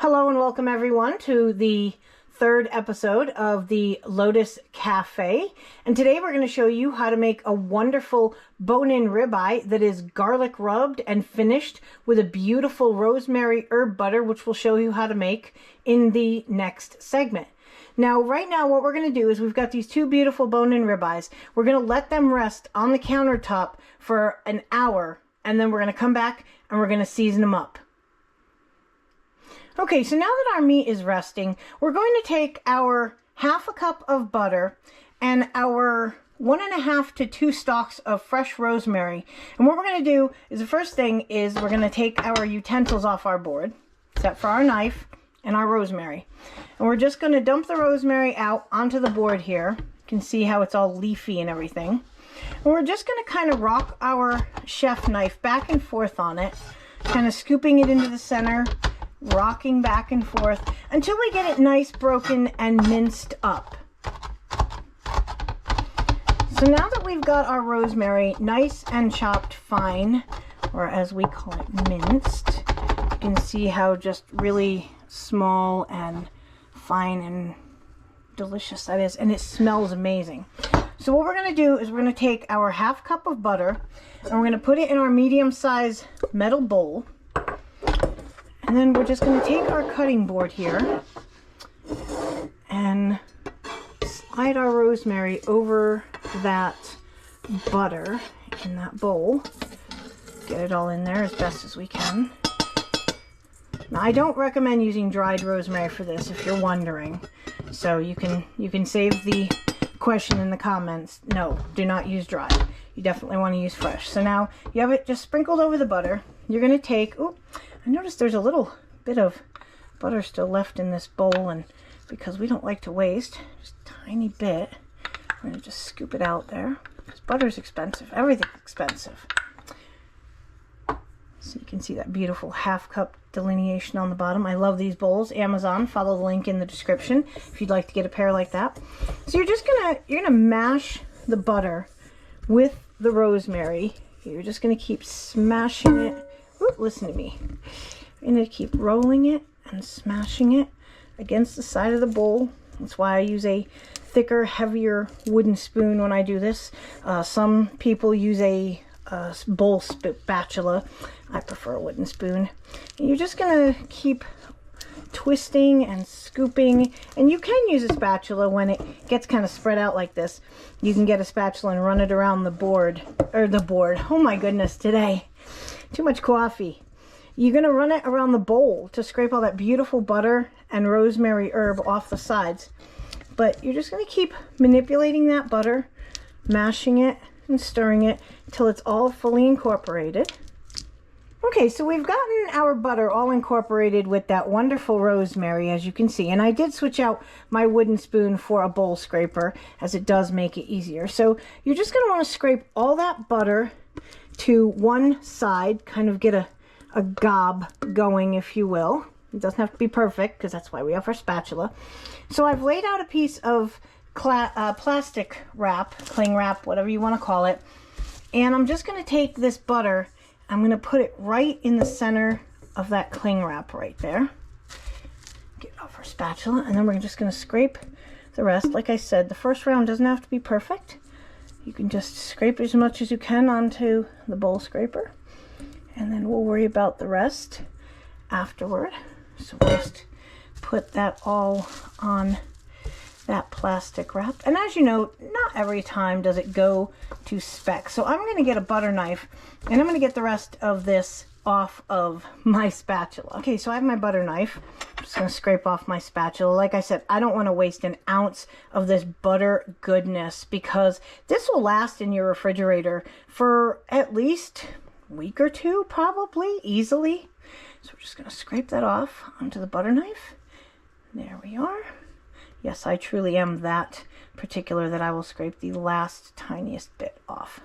Hello and welcome everyone to the third episode of the Lotus Cafe. And today we're going to show you how to make a wonderful bone-in ribeye that is garlic rubbed and finished with a beautiful rosemary herb butter, which we'll show you how to make in the next segment. Now, right now, what we're going to do is we've got these two beautiful bone-in ribeyes. We're going to let them rest on the countertop for an hour, and then we're going to come back and we're going to season them up. Okay, so now that our meat is resting, we're going to take our half a cup of butter and our 1.5 to 2 stalks of fresh rosemary. And what we're going to do is the first thing is we're going to take our utensils off our board, except for our knife and our rosemary. And we're just going to dump the rosemary out onto the board here. You can see how it's all leafy and everything. And we're just going to kind of rock our chef knife back and forth on it, kind of scooping it into the center, rocking back and forth until we get it nice, broken, and minced up. So now that we've got our rosemary nice and chopped fine, or as we call it, minced, you can see how just really small and fine and delicious that is, and it smells amazing. So what we're going to do is we're going to take our half cup of butter and we're going to put it in our medium-sized metal bowl. And then we're just going to take our cutting board here and slide our rosemary over that butter in that bowl. Get it all in there as best as we can. Now, I don't recommend using dried rosemary for this if you're wondering. So you can save the question in the comments. No, do not use dried. You definitely want to use fresh. So now you have it just sprinkled over the butter. You're going to take, oh, I noticed there's a little bit of butter still left in this bowl, and because we don't like to waste, just a tiny bit, we're going to just scoop it out there, because butter's expensive. Everything's expensive. So you can see that beautiful half cup delineation on the bottom. I love these bowls. Amazon, follow the link in the description if you'd like to get a pair like that. So you're gonna mash the butter with the rosemary. You're just gonna keep smashing it. Ooh, listen to me. I'm going to keep rolling it and smashing it against the side of the bowl. That's why I use a thicker, heavier wooden spoon when I do this. Some people use a bowl spatula. I prefer a wooden spoon. And you're just going to keep twisting and scooping, and you can use a spatula when it gets kind of spread out like this. You can get a spatula and run it around the board, oh my goodness, today. Too much coffee. You're going to run it around the bowl to scrape all that beautiful butter and rosemary herb off the sides. But you're just going to keep manipulating that butter, mashing it and stirring it until it's all fully incorporated. Okay, so we've gotten our butter all incorporated with that wonderful rosemary, as you can see. And I did switch out my wooden spoon for a bowl scraper, as it does make it easier. So you're just going to want to scrape all that butter to one side, kind of get a gob going, if you will. It doesn't have to be perfect, because that's why we have our spatula. So I've laid out a piece of plastic wrap, cling wrap, whatever you want to call it. And I'm just going to take this butter, I'm going to put it right in the center of that cling wrap right there. Get off our spatula, and then we're just going to scrape the rest. Like I said, the first round doesn't have to be perfect. You can just scrape as much as you can onto the bowl scraper, and then we'll worry about the rest afterward. So we'll just put that all on that plastic wrap. And as you know, not every time does it go to spec. So I'm going to get a butter knife, and I'm going to get the rest of this off of my spatula. Okay, so I have my butter knife. I'm just going to scrape off my spatula. Like I said, I don't want to waste an ounce of this butter goodness, because this will last in your refrigerator for at least a week or two, probably, easily. So we're just going to scrape that off onto the butter knife. There we are. Yes, I truly am that particular that I will scrape the last tiniest bit off.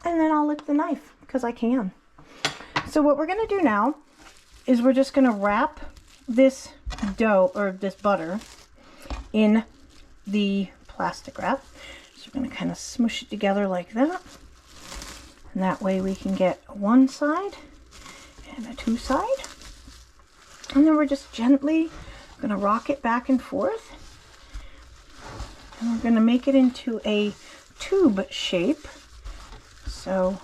And then I'll lick the knife, because I can. So what we're going to do now is we're just going to wrap this dough, or this butter, in the plastic wrap. So we're going to kind of smush it together like that. And that way we can get one side and a two side. And then we're just gently going to rock it back and forth. And we're going to make it into a tube shape. So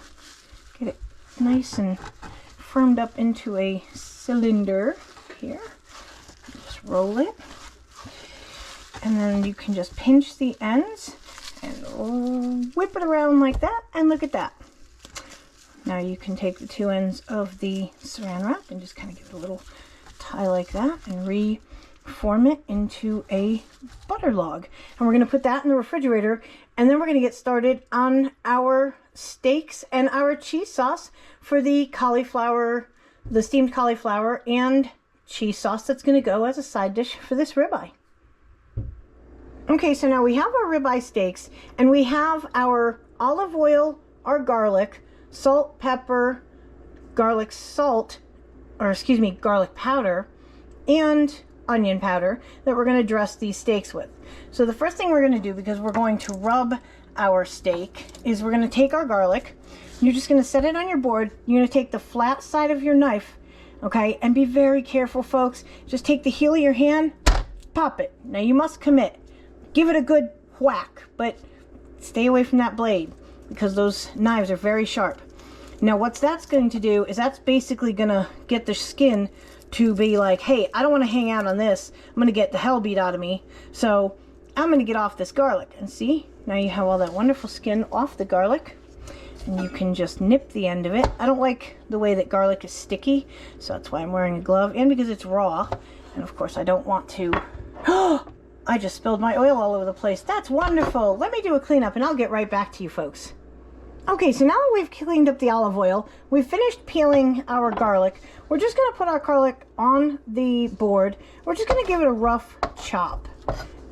get it nice and firmed up into a cylinder here. Just roll it. And then you can just pinch the ends and whip it around like that. And look at that. Now you can take the two ends of the saran wrap and just kind of give it a little tie like that and reform it into a butter log. And we're going to put that in the refrigerator, and then we're going to get started on our steaks and our cheese sauce for the cauliflower, the steamed cauliflower and cheese sauce that's going to go as a side dish for this ribeye. Okay, so now we have our ribeye steaks, and we have our olive oil, our garlic, salt, pepper, garlic salt, or excuse me, garlic powder, and onion powder that we're going to dress these steaks with. So the first thing we're going to do, because we're going to rub our steak, is we're going to take our garlic. You're just going to set it on your board. You're going to take the flat side of your knife, okay, and be very careful, folks. Just take the heel of your hand, pop it. Now you must commit. Give it a good whack, but stay away from that blade because those knives are very sharp. Now what that's going to do is that's basically going to get the skin to be like, hey, I don't want to hang out on this. I'm going to get the hell beat out of me. So I'm going to get off this garlic. And see, now you have all that wonderful skin off the garlic. And you can just nip the end of it. I don't like the way that garlic is sticky, so that's why I'm wearing a glove, and because it's raw. And of course I don't want to... I just spilled my oil all over the place. That's wonderful. Let me do a cleanup and I'll get right back to you folks. Okay, so now that we've cleaned up the olive oil, we've finished peeling our garlic. We're just going to put our garlic on the board. We're just going to give it a rough chop.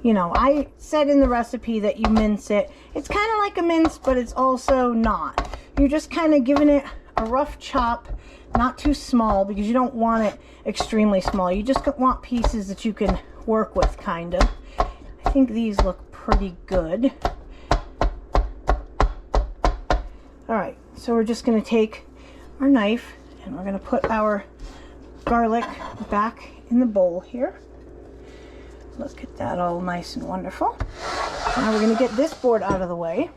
You know, I said in the recipe that you mince it. It's kind of like a mince, but it's also not. You're just kind of giving it a rough chop, not too small because you don't want it extremely small. You just want pieces that you can work with, kind of. I think these look pretty good. Alright, so we're just going to take our knife and we're going to put our garlic back in the bowl here. Look at that, all nice and wonderful. Now we're going to get this board out of the way.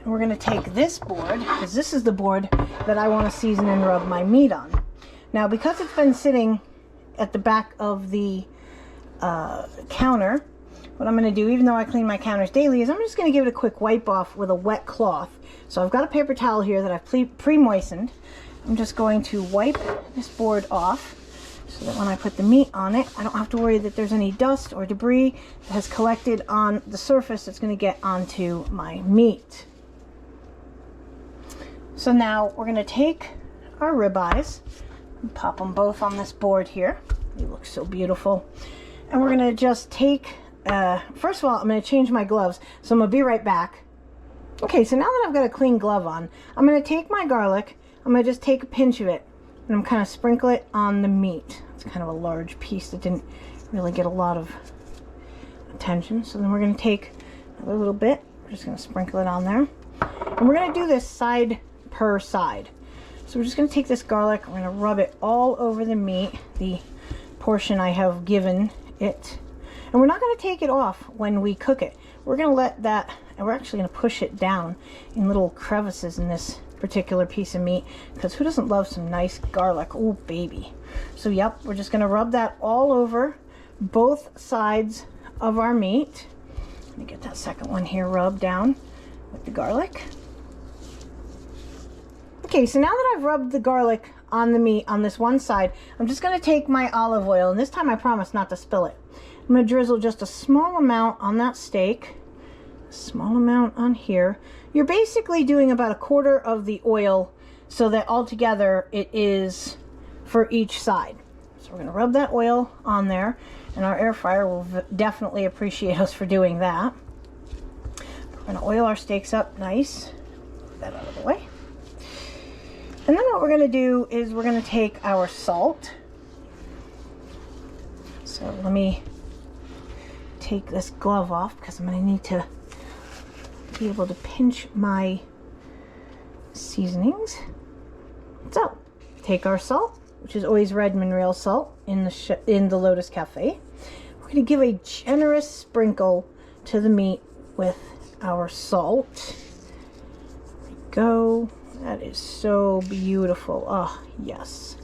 And we're going to take this board, because this is the board that I want to season and rub my meat on. Now, because it's been sitting at the back of the counter, what I'm going to do, even though I clean my counters daily, is I'm just going to give it a quick wipe off with a wet cloth. So I've got a paper towel here that I've pre-moistened. I'm just going to wipe this board off so that when I put the meat on it, I don't have to worry that there's any dust or debris that has collected on the surface that's going to get onto my meat. So now we're going to take our ribeyes and pop them both on this board here. They look so beautiful. And we're going to just take, first of all, I'm going to change my gloves. So I'm going to be right back. Okay, so now that I've got a clean glove on, I'm going to take my garlic. I'm going to just take a pinch of it and I'm kind of sprinkle it on the meat. It's kind of a large piece that didn't really get a lot of attention. So then we're going to take a little bit. We're just going to sprinkle it on there. And we're going to do this side per side. So we're just going to take this garlic. We're going to rub it all over the meat, the portion I have given it. And we're not going to take it off when we cook it. We're going to let that, and we're actually going to push it down in little crevices in this particular piece of meat, because who doesn't love some nice garlic? Oh baby. So yep, we're just going to rub that all over both sides of our meat. Let me get that second one here rubbed down with the garlic. Okay, so now that I've rubbed the garlic on the meat on this one side, I'm just going to take my olive oil, and this time I promise not to spill it. I'm going to drizzle just a small amount on that steak, a small amount on here. You're basically doing about a quarter of the oil so that altogether it is for each side. So we're going to rub that oil on there, and our air fryer will definitely appreciate us for doing that. We're going to oil our steaks up nice. Put that out of the way. And then what we're going to do is we're going to take our salt. So let me take this glove off because I'm going to need to be able to pinch my seasonings. So take our salt, which is always Redmond real salt in the Lotus Cafe. We're going to give a generous sprinkle to the meat with our salt. There we go. That is so beautiful. Oh, yes.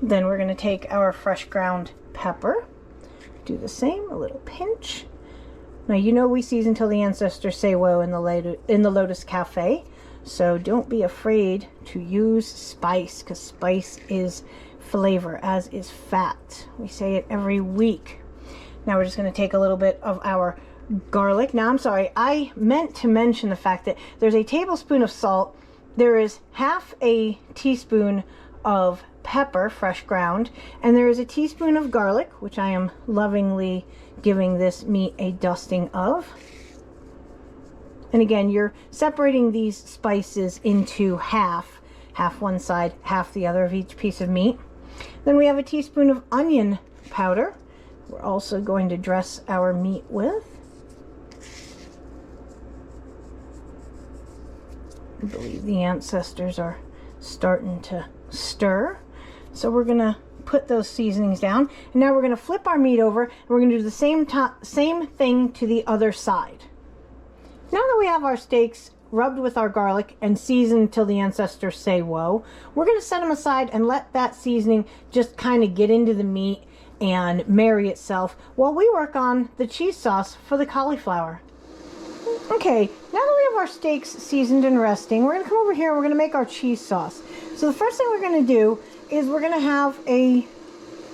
Then we're going to take our fresh ground pepper. Do the same, a little pinch. Now, you know we season till the ancestors say whoa in the Lotus Cafe. So don't be afraid to use spice, because spice is flavor, as is fat. We say it every week. Now we're just going to take a little bit of our garlic. Now, I'm sorry, I meant to mention the fact that there's a tablespoon of salt. There is half a teaspoon of pepper, fresh ground, and there is a teaspoon of garlic, which I am lovingly giving this meat a dusting of. And again, you're separating these spices into half one side, half the other of each piece of meat. Then we have a teaspoon of onion powder. We're also going to dress our meat with. I believe the ancestors are starting to stir. So we're going to put those seasonings down. And now we're going to flip our meat over, and we're going to do the same thing to the other side. Now that we have our steaks rubbed with our garlic and seasoned till the ancestors say whoa, we're going to set them aside and let that seasoning just kind of get into the meat and marry itself while we work on the cheese sauce for the cauliflower. Okay, now that we have our steaks seasoned and resting, we're going to come over here and we're going to make our cheese sauce. So the first thing we're going to do is we're going to have a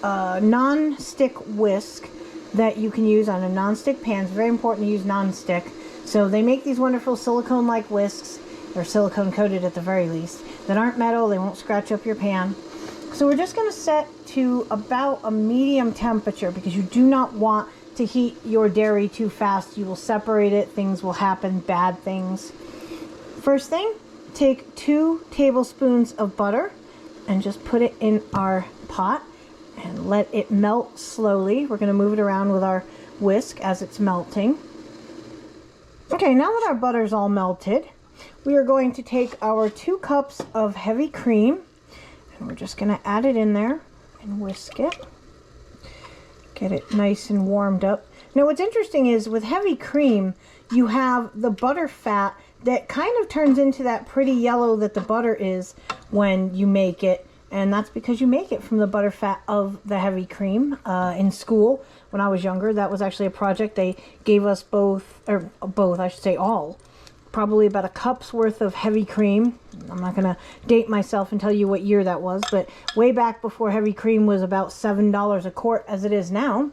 non-stick whisk that you can use on a non-stick pan. It's very important to use non-stick. So they make these wonderful silicone-like whisks, or silicone-coated at the very least, that aren't metal. They won't scratch up your pan. So we're just going to set to about a medium temperature because you do not want to heat your dairy too fast. You will separate it. Things will happen, bad things. First thing, take 2 tablespoons of butter and just put it in our pot and let it melt slowly. We're going to move it around with our whisk as it's melting. Okay, now that our butter's all melted, we are going to take our 2 cups of heavy cream and we're just going to add it in there and whisk it. Get it nice and warmed up. Now what's interesting is with heavy cream, you have the butter fat that kind of turns into that pretty yellow that the butter is when you make it. And that's because you make it from the butter fat of the heavy cream. In school, when I was younger, that was actually a project. They gave us all, probably about a cup's worth of heavy cream. I'm not going to date myself and tell you what year that was, but way back before heavy cream was about $7 a quart as it is now.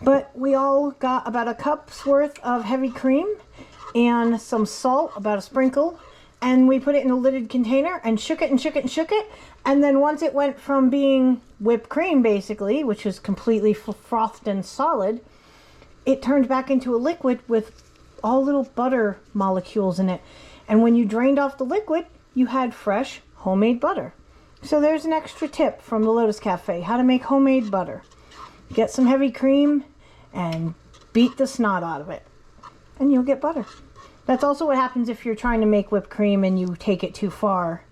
But we all got about a cup's worth of heavy cream and some salt, about a sprinkle, and we put it in a lidded container and shook it and shook it and shook it. And then once it went from being whipped cream, basically, which was completely frothed and solid, it turned back into a liquid with all little butter molecules in it. And when you drained off the liquid, you had fresh homemade butter. So there's an extra tip from the Lotus Cafe, how to make homemade butter. Get some heavy cream and beat the snot out of it, and you'll get butter. That's also what happens if you're trying to make whipped cream and you take it too far.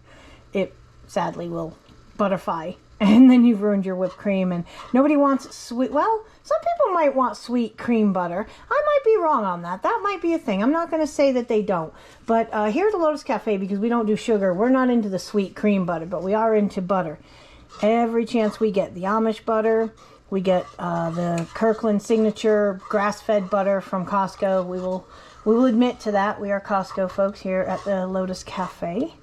It sadly will butterfy, and then you've ruined your whipped cream, and nobody wants sweet. Well, some people might want sweet cream butter. I might be wrong on that. That might be a thing. I'm not going to say that they don't. But here at the Lotus Cafe, because we don't do sugar, we're not into the sweet cream butter, but we are into butter. Every chance we get. The Amish butter, we get the Kirkland Signature grass-fed butter from Costco. We will admit to that. We are Costco folks here at the Lotus Cafe.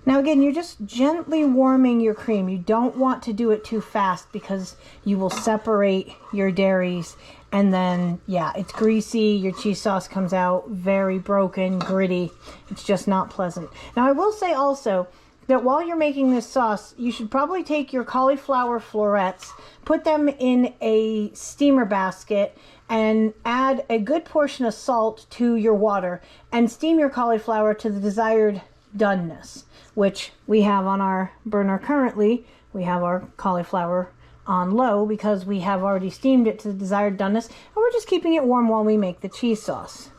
Now again, you're just gently warming your cream. You don't want to do it too fast because you will separate your dairies, and then, yeah, it's greasy. Your cheese sauce comes out very broken, gritty. It's just not pleasant. Now I will say also that while you're making this sauce, you should probably take your cauliflower florets, put them in a steamer basket, and add a good portion of salt to your water and steam your cauliflower to the desired doneness, which we have on our burner currently. We have our cauliflower on low because we have already steamed it to the desired doneness, and we're just keeping it warm while we make the cheese sauce.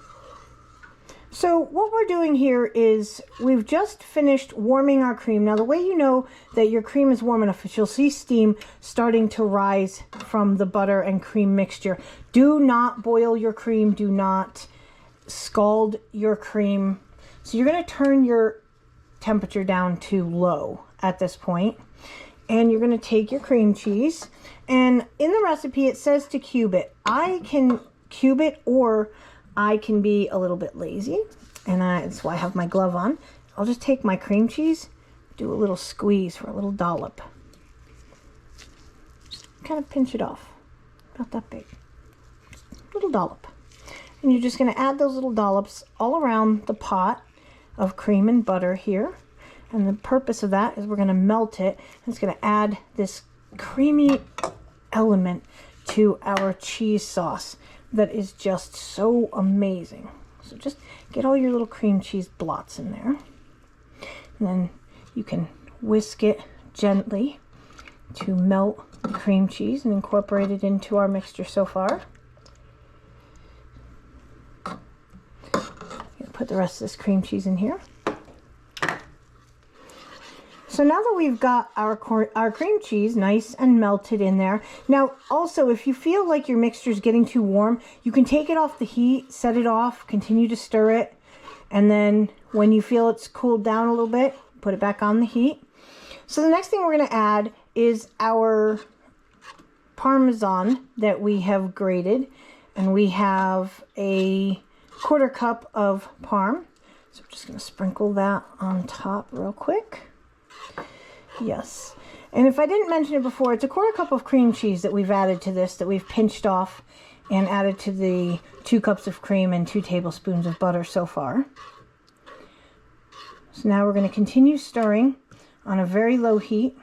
So what we're doing here is we've just finished warming our cream. Now the way you know that your cream is warm enough is you'll see steam starting to rise from the butter and cream mixture. Do not boil your cream. Do not scald your cream. So you're going to turn your temperature down to low at this point. And you're going to take your cream cheese. And in the recipe it says to cube it. I can cube it, or I can be a little bit lazy, and that's why I have my glove on. I'll just take my cream cheese, do a little squeeze for a little dollop. Just kind of pinch it off, about that big. Little dollop. And you're just going to add those little dollops all around the pot of cream and butter here. And the purpose of that is we're going to melt it, and it's going to add this creamy element to our cheese sauce that is just so amazing. So just get all your little cream cheese blots in there. And then you can whisk it gently to melt the cream cheese and incorporate it into our mixture so far. Put the rest of this cream cheese in here. So now that we've got our cream cheese nice and melted in there. Now also, if you feel like your mixture is getting too warm, you can take it off the heat, set it off, continue to stir it, and then when you feel it's cooled down a little bit, put it back on the heat. So the next thing we're going to add is our Parmesan that we have grated, and we have a 1/4 cup of Parm. So we're just going to sprinkle that on top real quick. Yes, and if I didn't mention it before, it's a 1/4 cup of cream cheese that we've added to this, that we've pinched off and added to the 2 cups of cream and 2 tablespoons of butter so far. So now we're going to continue stirring on a very low heat.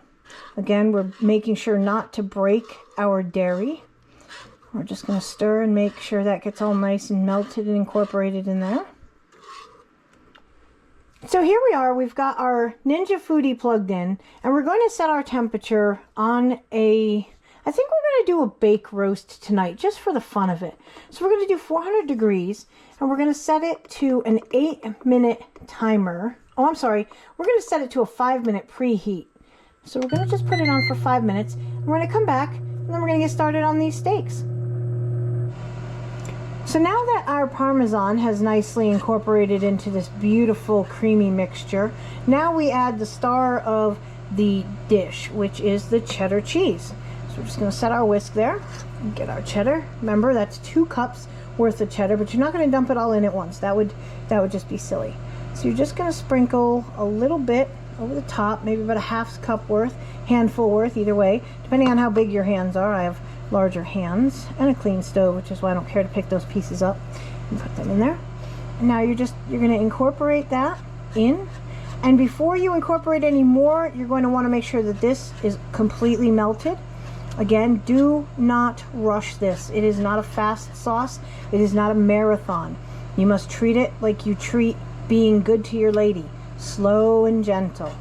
Again, we're making sure not to break our dairy. We're just going to stir and make sure that gets all nice and melted and incorporated in there. So here we are, we've got our Ninja Foodi plugged in, and we're going to set our temperature on I think we're going to do a bake roast tonight, just for the fun of it. So we're going to do 400 degrees, and we're going to set it to an 8-minute timer. Oh, I'm sorry, we're going to set it to a 5-minute preheat. So we're going to just put it on for 5 minutes, and we're going to come back, and then we're going to get started on these steaks. So now that our Parmesan has nicely incorporated into this beautiful creamy mixture, now we add the star of the dish, which is the cheddar cheese. So we're just going to set our whisk there and get our cheddar. Remember, that's 2 cups worth of cheddar, but you're not going to dump it all in at once. That would just be silly. So you're just going to sprinkle a little bit over the top, maybe about a 1/2 cup worth, handful worth, either way, depending on how big your hands are. I have larger hands and a clean stove, which is why I don't care to pick those pieces up and put them in there. And now you're going to incorporate that in, and before you incorporate any more, you're going to want to make sure that this is completely melted. Again, do not rush this. It is not a fast sauce. It is not a marathon. You must treat it like you treat being good to your lady, slow and gentle.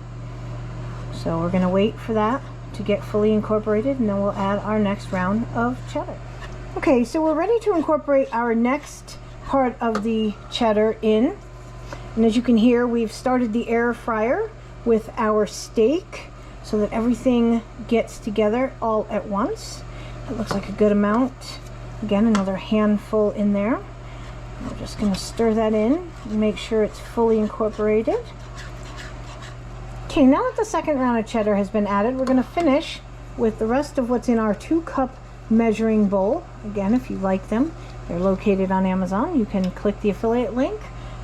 So we're going to wait for that to get fully incorporated, and then we'll add our next round of cheddar. Okay, so we're ready to incorporate our next part of the cheddar in, and as you can hear, we've started the air fryer with our steak so that everything gets together all at once. It looks like a good amount. Again, another handful in there. We're just going to stir that in and make sure it's fully incorporated. Okay, now that the second round of cheddar has been added, we're going to finish with the rest of what's in our 2-cup measuring bowl. Again, if you like them, they're located on Amazon. You can click the affiliate link.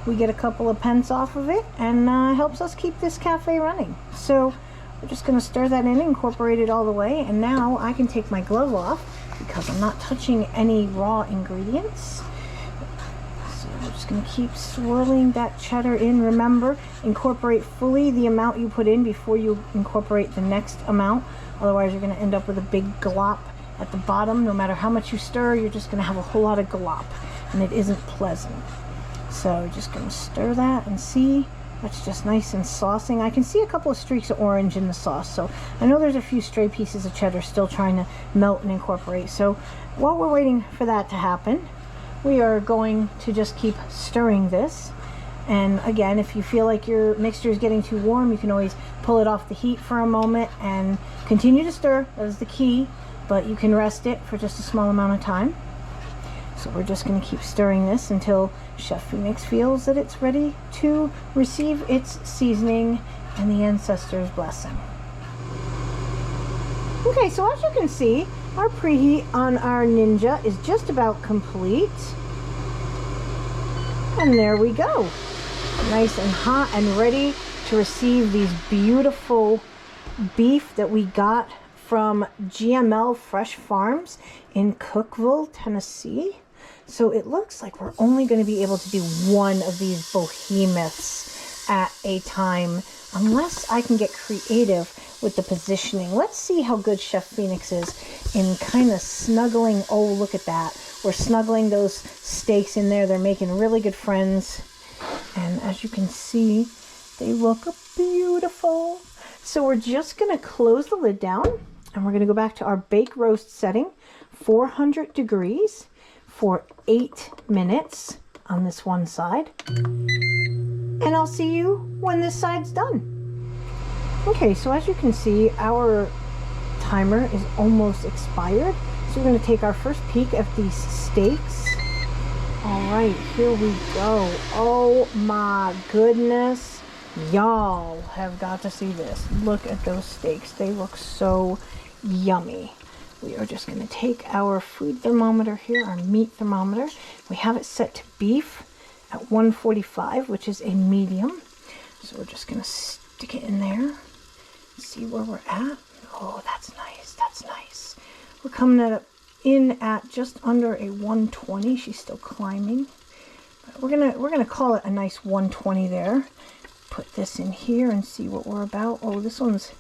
We get a couple of pence off of it, and helps us keep this cafe running. So we're just going to stir that in, incorporate it all the way, and now I can take my glove off because I'm not touching any raw ingredients. We're just going to keep swirling that cheddar in. Remember, incorporate fully the amount you put in before you incorporate the next amount. Otherwise, you're going to end up with a big glop at the bottom. No matter how much you stir, you're just going to have a whole lot of glop, and it isn't pleasant. So we're just going to stir that and see. That's just nice and saucing. I can see a couple of streaks of orange in the sauce, so I know there's a few stray pieces of cheddar still trying to melt and incorporate. So while we're waiting for that to happen, we are going to just keep stirring this. And again, if you feel like your mixture is getting too warm, you can always pull it off the heat for a moment and continue to stir. That is the key, but you can rest it for just a small amount of time. So we're just going to keep stirring this until Chef Pheonix feels that it's ready to receive its seasoning and the ancestors' blessing. Okay, so as you can see, our preheat on our Ninja is just about complete. And there we go. Nice and hot and ready to receive these beautiful beef that we got from GML Fresh Farms in Cookeville, Tennessee. So it looks like we're only going to be able to do one of these behemoths at a time, unless I can get creative with the positioning. Let's see how good Chef Pheonix is in kind of snuggling. Oh, look at that. We're snuggling those steaks in there. They're making really good friends. And as you can see, they look beautiful. So we're just going to close the lid down, and we're going to go back to our bake roast setting, 400 degrees for 8 minutes on this one side. And I'll see you when this side's done. Okay, so as you can see, our timer is almost expired. So we're going to take our first peek at these steaks. All right, here we go. Oh my goodness. Y'all have got to see this. Look at those steaks. They look so yummy. We are just going to take our food thermometer here, our meat thermometer. We have it set to beef at 145, which is a medium. So we're just going to stick it in there. See where we're at. Oh, that's nice. That's nice. We're coming in at just under a 120. She's still climbing. But we're gonna call it a nice 120 there. Put this in here and see what we're about. Oh, this one's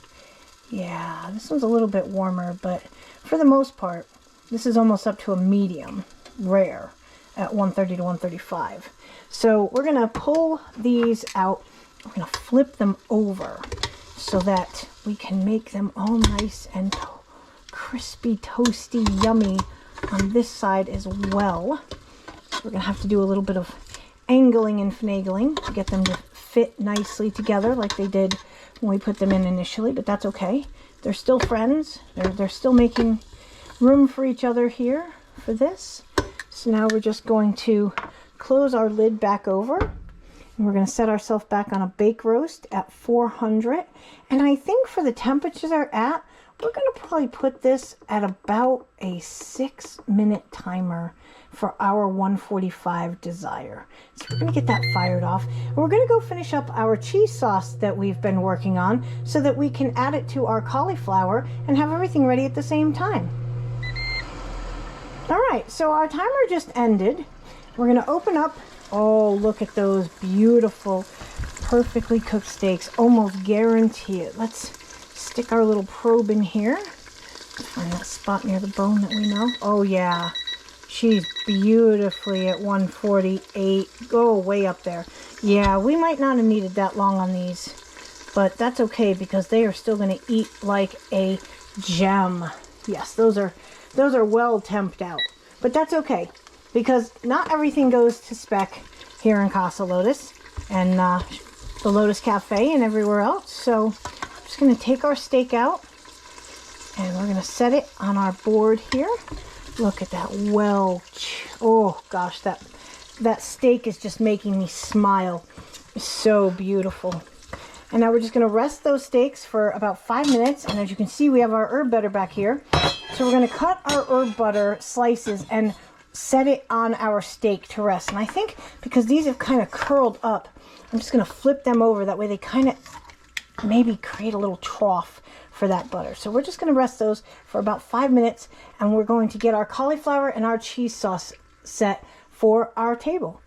a little bit warmer, but for the most part, this is almost up to a medium rare at 130 to 135. So we're gonna pull these out. We're gonna flip them over so that we can make them all nice and crispy, toasty, yummy on this side as well. We're gonna have to do a little bit of angling and finagling to get them to fit nicely together like they did when we put them in initially, but that's okay. They're still friends. They're still making room for each other here for this. So now we're just going to close our lid back over, and we're going to set ourselves back on a bake roast at 400. And I think for the temperatures they're at, we're going to probably put this at about a 6-minute timer for our 145 desire. So we're going to get that fired off. And we're going to go finish up our cheese sauce that we've been working on so that we can add it to our cauliflower and have everything ready at the same time. All right, so our timer just ended. We're going to open up. Oh, look at those beautiful, perfectly cooked steaks. Almost guarantee it. Let's stick our little probe in here. Find that spot near the bone that we know. Oh yeah, she's beautifully at 148. Go way up there. Yeah, we might not have needed that long on these, but that's okay because they are still going to eat like a gem. Yes, those are well temped out, but that's okay because not everything goes to spec here in Casa Lotus and the Lotus Cafe and everywhere else. So just going to take our steak out and we're going to set it on our board here. Look at that. Oh gosh, that steak is just making me smile. It's so beautiful. And now we're just going to rest those steaks for about 5 minutes. And as you can see, we have our herb butter back here. So we're going to cut our herb butter slices and set it on our steak to rest. And I think because these have kind of curled up, I'm just going to flip them over. That way they kind of maybe create a little trough for that butter. So we're just going to rest those for about 5 minutes, and we're going to get our cauliflower and our cheese sauce set for our table.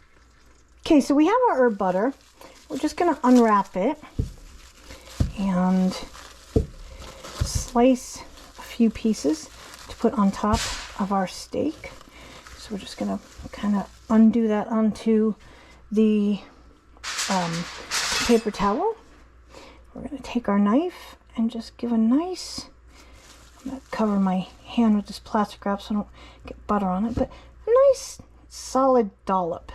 Okay, so we have our herb butter. We're just going to unwrap it and slice a few pieces to put on top of our steak. So we're just going to kind of undo that onto the paper towel. We're going to take our knife and just give a nice, I'm going to cover my hand with this plastic wrap so I don't get butter on it, but a nice solid dollop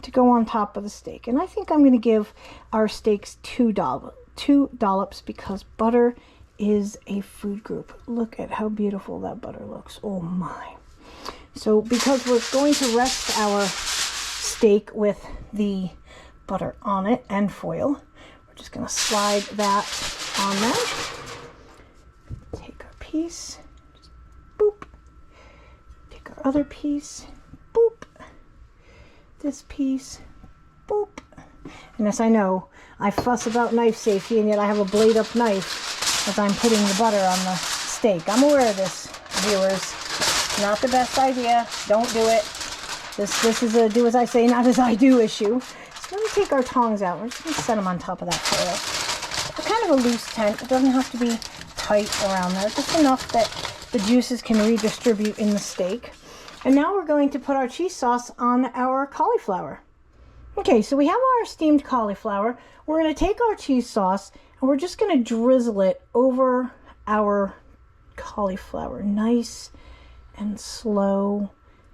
to go on top of the steak. And I think I'm going to give our steaks two dollops because butter is a food group. Look at how beautiful that butter looks. Oh my. So because we're going to rest our steak with the butter on it and foil, we're just going to slide that on there. Take our piece, just boop. Take our other piece, boop. This piece, boop. And yes, I know I fuss about knife safety, and yet I have a blade up knife as I'm putting the butter on the steak. I'm aware of this, viewers. Not the best idea. Don't do it. This is a do as I say, not as I do issue. So let me take our tongs out. We're just going to set them on top of that foil. They're kind of a loose tent. It doesn't have to be tight around there. Just enough that the juices can redistribute in the steak. And now we're going to put our cheese sauce on our cauliflower. Okay, so we have our steamed cauliflower. We're going to take our cheese sauce and we're just going to drizzle it over our cauliflower. Nice and slow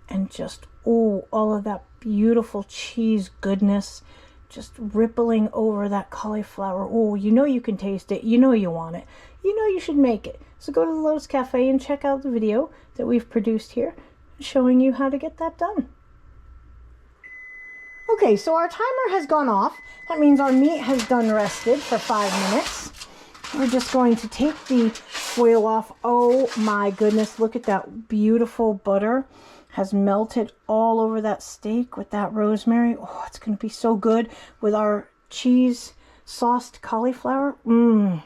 and just, oh, all of that beautiful cheese goodness just rippling over that cauliflower. Oh, you know you can taste it. You know you want it. You know you should make it. So go to the Lotus Cafe and check out the video that we've produced here, showing you how to get that done. Okay, so our timer has gone off. That means our meat has done rested for 5 minutes. We're just going to take the foil off. Oh my goodness, look at that beautiful butter. Has melted all over that steak with that rosemary. Oh, it's going to be so good with our cheese sauced cauliflower. We're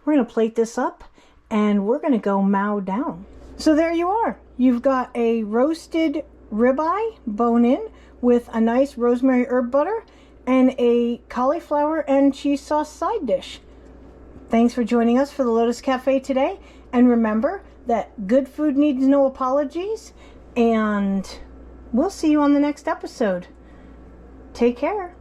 going to plate this up and we're going to go mow down. So there you are. You've got a roasted ribeye bone-in with a nice rosemary herb butter and a cauliflower and cheese sauce side dish. Thanks for joining us for the Lotus Cafe today. And remember that good food needs no apologies. And we'll see you on the next episode. Take care.